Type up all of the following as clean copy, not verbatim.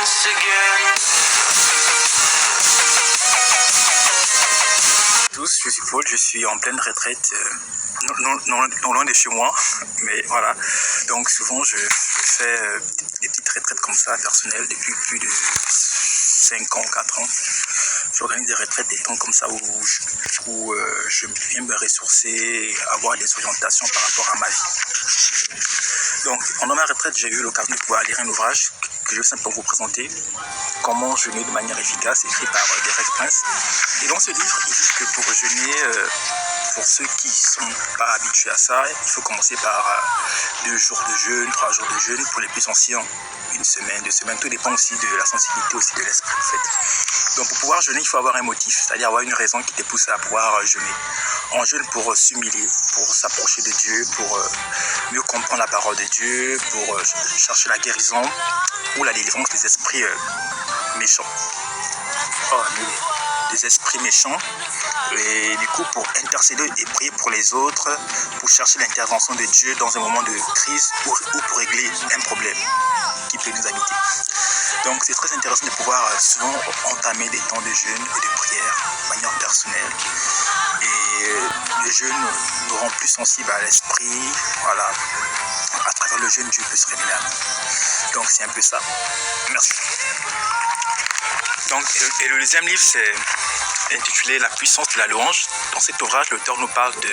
once again. Tous, je suis Paul, je suis en pleine retraite, non loin de chez moi, mais voilà. Donc souvent je fais des petites retraites comme ça, personnelles, depuis plus de 5 ans, 4 ans. J'organise des retraites, des temps comme ça où je viens me ressourcer et avoir des orientations par rapport à ma vie. Donc pendant ma retraite, j'ai eu l'occasion de pouvoir lire un ouvrage que je vais simplement vous présenter, Comment jeûner de manière efficace, écrit par Derek Prince. Et dans ce livre, il dit que pour jeûner, pour ceux qui ne sont pas habitués à ça, il faut commencer par 2 jours de jeûne, 3 jours de jeûne. Pour les plus anciens, 1 semaine, 2 semaines. Tout dépend aussi de la sensibilité, aussi de l'esprit en fait. Donc pour pouvoir jeûner, il faut avoir un motif, c'est-à-dire avoir une raison qui te pousse à pouvoir jeûner. On jeûne pour s'humilier, pour s'approcher de Dieu, pour mieux comprendre la parole de Dieu, pour chercher la guérison ou la délivrance des esprits méchants. Des esprits méchants, et du coup pour intercéder et prier pour les autres, pour chercher l'intervention de Dieu dans un moment de crise ou pour régler un problème qui peut nous habiter. Donc c'est très intéressant de pouvoir souvent entamer des temps de jeûne et de prière de manière personnelle, et le jeûne nous rend plus sensibles à l'esprit, voilà. À travers le jeûne, Dieu peut se révéler à nous. Donc c'est un peu ça. Merci. Donc, et le deuxième livre, c'est intitulé La puissance de la louange. Dans cet ouvrage, l'auteur nous parle de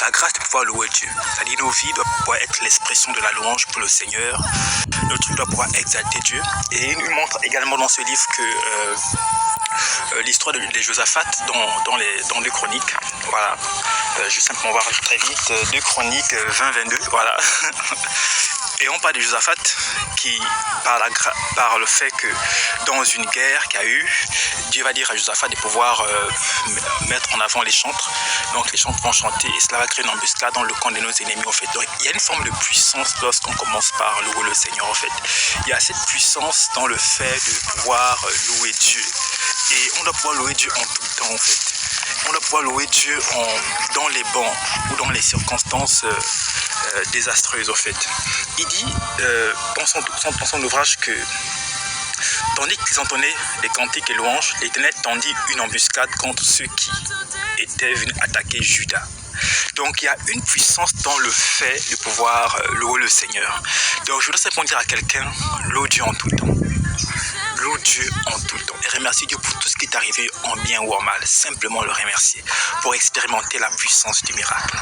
la grâce de pouvoir louer Dieu. C'est-à-dire nos vies doivent pouvoir être l'expression de la louange pour le Seigneur. Notre vie doit pouvoir exalter Dieu. Et il nous montre également dans ce livre que l'histoire de Josaphat dans les chroniques. Voilà. Je vais simplement voir très vite 2 Chroniques 20-22. Voilà. Et on parle de Josaphat qui, par le fait que dans une guerre qu'il y a eu, Dieu va dire à Josaphat de pouvoir mettre en avant les chantres. Donc les chantres vont chanter et cela va créer une embuscade dans le camp de nos ennemis en fait. Donc il y a une forme de puissance lorsqu'on commence par louer le Seigneur en fait. Il y a cette puissance dans le fait de pouvoir louer Dieu. Et on doit pouvoir louer Dieu en tout temps en fait. On doit pouvoir louer Dieu dans les bons ou dans les circonstances désastreuses en fait. Il dit dans son ouvrage que tandis qu'ils entonnaient des cantiques et louanges, l'Éternel tendit une embuscade contre ceux qui étaient venus attaquer Juda. Donc il y a une puissance dans le fait de pouvoir louer le Seigneur. Donc je voudrais simplement dire à quelqu'un, loue Dieu en tout temps. Loue Dieu en tout temps et remercie Dieu pour tout ce qui est arrivé en bien ou en mal. Simplement le remercier pour expérimenter la puissance du miracle.